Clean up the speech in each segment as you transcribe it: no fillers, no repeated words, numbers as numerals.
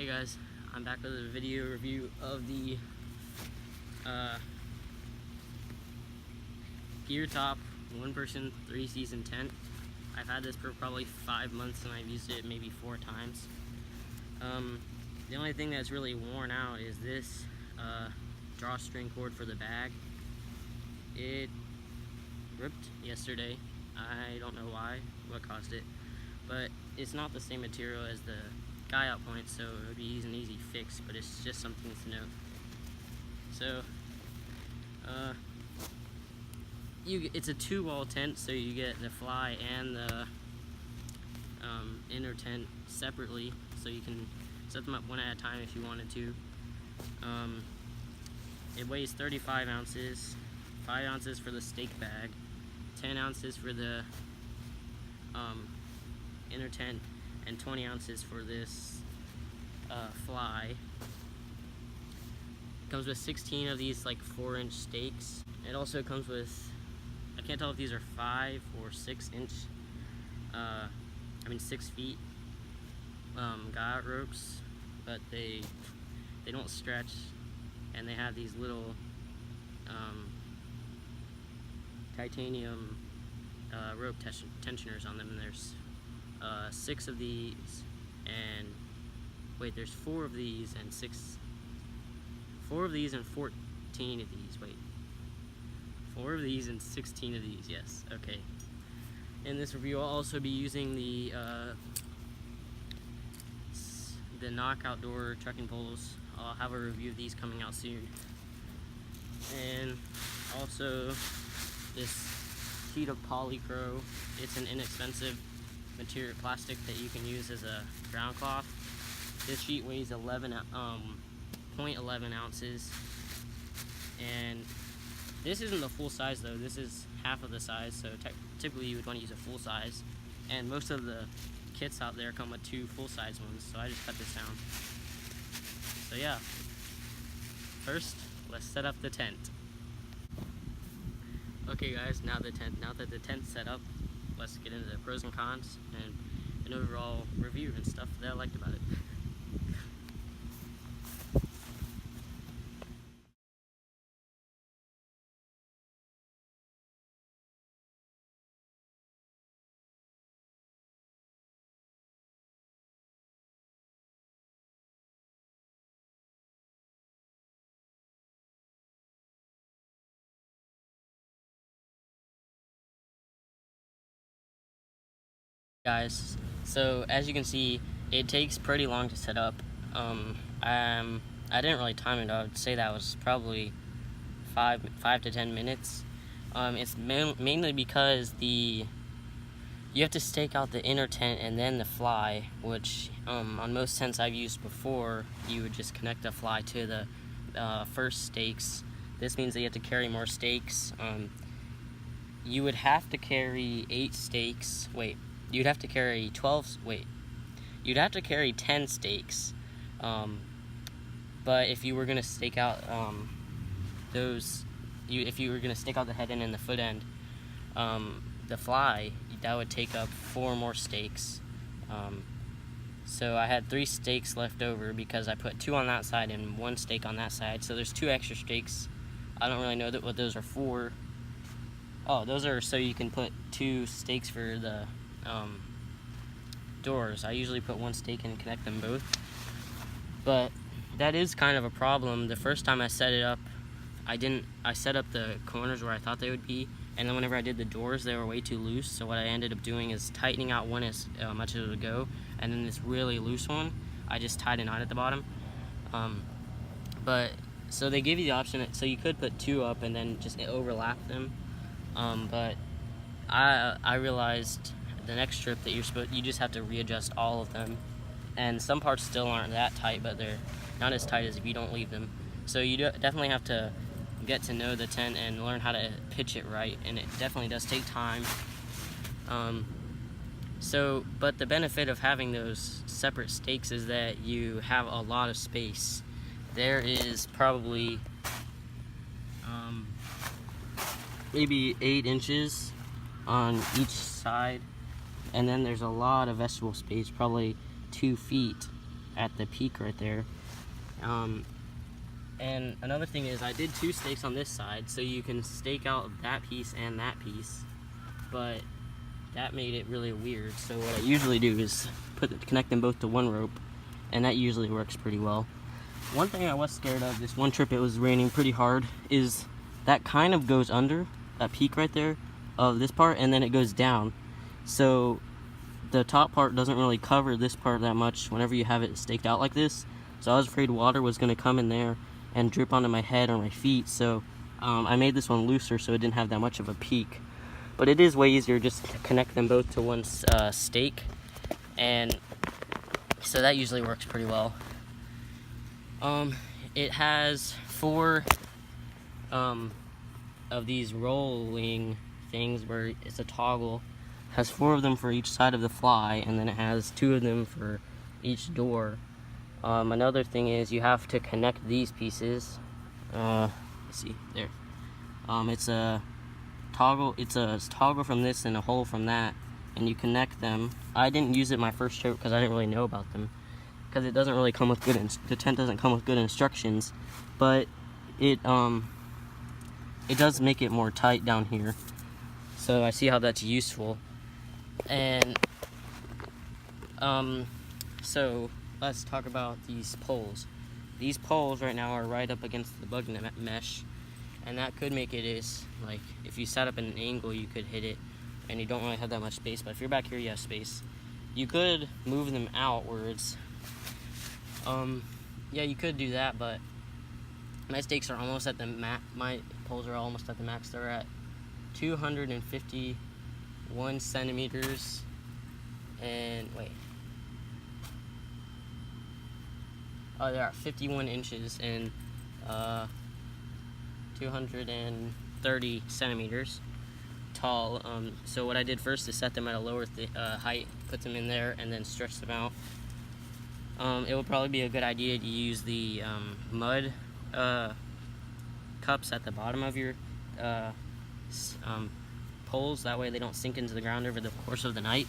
Hey guys, I'm back with a video review of the Geertop 1-person 3-season tent. I've had this for probably 5 months and I've used it maybe 4 times. The only thing that's really worn out is this drawstring cord for the bag. It ripped yesterday. I don't know what caused it, but it's not the same material as the guy out point, so it would be an easy fix, but it's just something to note. So it's a 2-wall tent, so you get the fly and the inner tent separately, so you can set them up one at a time if you wanted to. It weighs 35 ounces, 5 ounces for the stake bag, 10 ounces for the inner tent, and 20 ounces for this fly. It comes with 16 of these like 4-inch stakes. It also comes with, I can't tell if these are 5 or 6 inch, 6 feet guy ropes, but they don't stretch, and they have these little titanium rope tensioners on them, and there's 6 of these, and wait, there's 4 of these and 4 of these and 14 of these, wait, 4 of these and 16 of these, yes, okay. In this review I'll also be using the Knock outdoor trekking poles. I'll have a review of these coming out soon. And also this sheet of polycro. It's an inexpensive material, plastic that you can use as a ground cloth. This sheet weighs 0.11 ounces, and this isn't the full size though. This is half of the size, so typically you would want to use a full size, and most of the kits out there come with 2 full-size ones, so I just cut this down. So yeah, first let's set up the tent. Okay guys, now that the tent's set up, let's get into the pros and cons and an overall review and stuff that I liked about it. Guys, so as you can see, it takes pretty long to set up. I didn't really time it. I would say that was probably 5 to 10 minutes. It's mainly because you have to stake out the inner tent and then the fly, which on most tents I've used before, you would just connect the fly to the first stakes. This means that you have to carry more stakes. You would have to carry 8 stakes. Wait. You'd have to carry 10 stakes, but if you were going to stake out if you were going to stake out the head end and the foot end, the fly, that would take up 4 more stakes. So I had 3 stakes left over because I put 2 on that side and 1 stake on that side, so there's 2 extra stakes. I don't really know what those are for. Oh, those are so you can put 2 stakes for the doors. I usually put 1 stake and connect them both, but that is kind of a problem. The first time I set it up, I set up the corners where I thought they would be, and then whenever I did the doors, they were way too loose, so what I ended up doing is tightening out one as much as it would go, and then this really loose one, I just tied a knot at the bottom. But so they give you the option, so you could put 2 up and then just overlap them, but I realized the next strip that you just have to readjust all of them, and some parts still aren't that tight, but they're not as tight as if you don't leave them. So you definitely have to get to know the tent and learn how to pitch it right, and it definitely does take time. But the benefit of having those separate stakes is that you have a lot of space. There is probably maybe 8 inches on each side, and then there's a lot of vegetable space, probably 2 feet at the peak right there. And another thing is I did 2 stakes on this side, so you can stake out that piece and that piece, but that made it really weird. So what I usually do is connect them both to one rope, and that usually works pretty well. One thing I was scared of this one trip, it was raining pretty hard, is that kind of goes under that peak right there of this part, and then it goes down. So the top part doesn't really cover this part that much whenever you have it staked out like this. So I was afraid water was going to come in there and drip onto my head or my feet, so I made this one looser so it didn't have that much of a peak. But it is way easier just to connect them both to one stake, and so that usually works pretty well. It has 4 of these rolling things where it's a toggle. It has 4 of them for each side of the fly, and then it has 2 of them for each door. Another thing is you have to connect these pieces. Let's see, there. It's a toggle from this and a hole from that, and you connect them. I didn't use it my first trip because I didn't really know about them, because it doesn't really come with the tent doesn't come with good instructions, but it does make it more tight down here. So I see how that's useful. And so let's talk about these poles. These poles right now are right up against the bug net mesh, and that could make it is like if you set up in an angle you could hit it, and you don't really have that much space. But if you're back here, you have space. You could move them outwards. Yeah, you could do that, but my stakes are almost at the max. My poles are almost at the max. They're at 251 centimeters, and wait. Oh, they're at 51 inches and 230 centimeters tall. So what I did first is set them at a lower height, put them in there, and then stretch them out. It would probably be a good idea to use the mud cups at the bottom of your poles. That way they don't sink into the ground over the course of the night.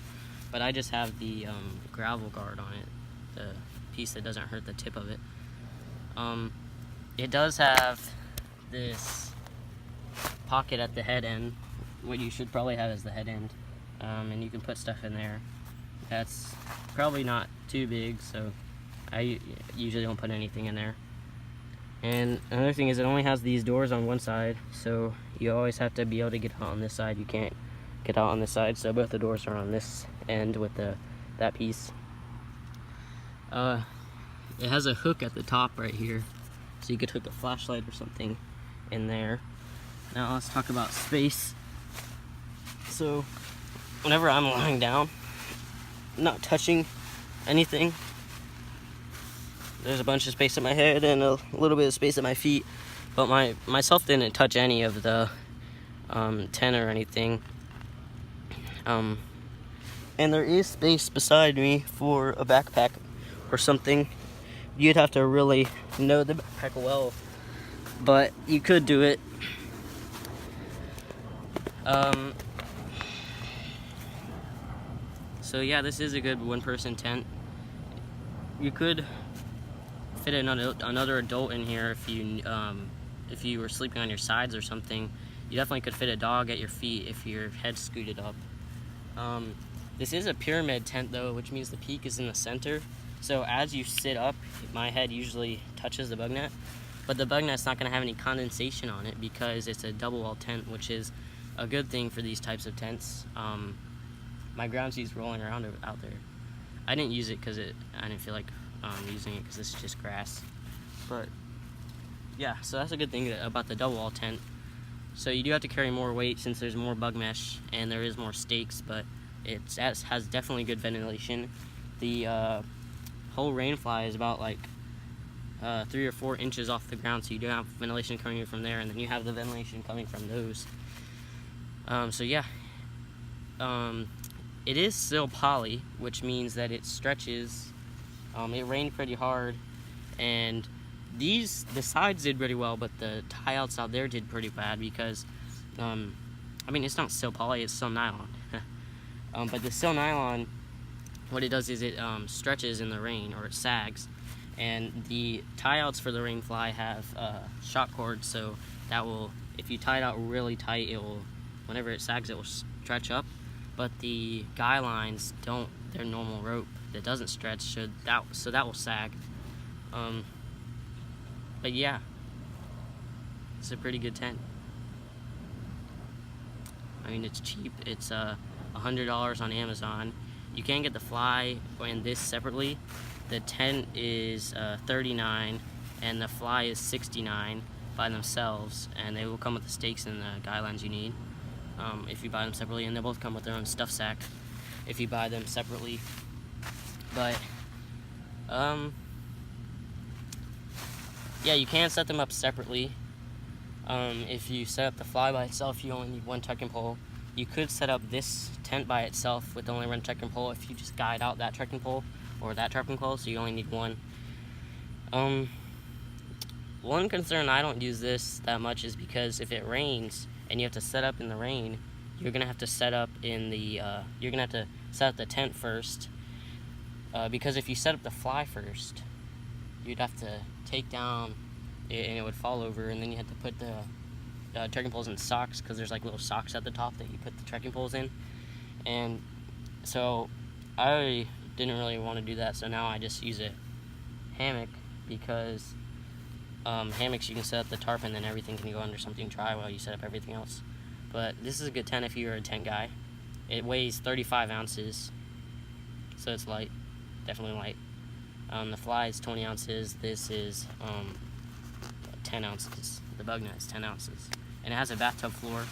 But I just have the gravel guard on it, the piece that doesn't hurt the tip of it. It does have this pocket at the head end. What you should probably have is the head end, and you can put stuff in there. That's probably not too big, so I usually don't put anything in there. And another thing is it only has these doors on one side, so you always have to be able to get out on this side. You can't get out on this side, so both the doors are on this end with that piece. It has a hook at the top right here, so you could hook a flashlight or something in there. Now let's talk about space. So whenever I'm lying down, not touching anything, there's a bunch of space at my head and a little bit of space at my feet, but myself didn't touch any of the tent or anything. And there is space beside me for a backpack or something. You'd have to really know the backpack well, but you could do it. So yeah, this is a good one-person tent. You could fit another adult in here if you were sleeping on your sides or something. You definitely could fit a dog at your feet if your head's scooted up. This is a pyramid tent though, which means the peak is in the center. So as you sit up, my head usually touches the bug net, but the bug net's not going to have any condensation on it because it's a double wall tent, which is a good thing for these types of tents. My ground sheet's rolling around out there. I didn't use it because I didn't feel like using it because this is just grass. But yeah, so that's a good thing about the double wall tent. So you do have to carry more weight since there's more bug mesh and there is more stakes, but it has definitely good ventilation. The whole rain fly is about like 3 or 4 inches off the ground, so you do have ventilation coming in from there, and then you have the ventilation coming from those. So yeah, it is still poly, which means that it stretches. It rained pretty hard, and the sides did pretty well, but the tie outs out there did pretty bad because, I mean, it's not still poly, it's still nylon. But the still nylon, what it does is it stretches in the rain, or it sags. And the tie outs for the rain fly have shock cords, so that will, if you tie it out really tight, it will, whenever it sags, it will stretch up. But the guy lines don't, they're normal rope that doesn't stretch, so that will sag. But yeah, it's a pretty good tent. I mean, it's cheap. It's $100 on Amazon. You can get the fly and this separately. The tent is $39 and the fly is $69 by themselves, and they will come with the stakes and the guy lines you need if you buy them separately, and they both come with their own stuff sack if you buy them separately. But yeah, you can set them up separately. If you set up the fly by itself, you only need one trekking pole. You could set up this tent by itself with only one trekking pole if you just guide out that trekking pole or that trekking pole, so you only need one. One concern I don't use this that much is because if it rains and you have to set up in the rain, you're gonna have to set up in the set up the tent first, because if you set up the fly first, you'd have to take down it and it would fall over, and then you have to put the trekking poles in socks, because there's like little socks at the top that you put the trekking poles in. And so I didn't really want to do that, so now I just use a hammock, because hammocks you can set up the tarp and then everything can go under something dry while you set up everything else. But this is a good tent if you're a tent guy. It weighs 35 ounces, so it's light, definitely light. The fly is 20 ounces. This is 10 ounces. The bug net is 10 ounces. And it has a bathtub floor.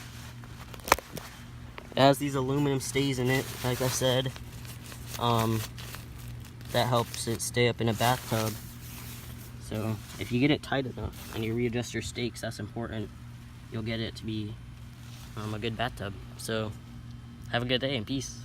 It has these aluminum stays in it, like I said. That helps it stay up in a bathtub. So if you get it tight enough and you readjust your stakes, that's important, you'll get it to be a good bathtub. So have a good day and peace.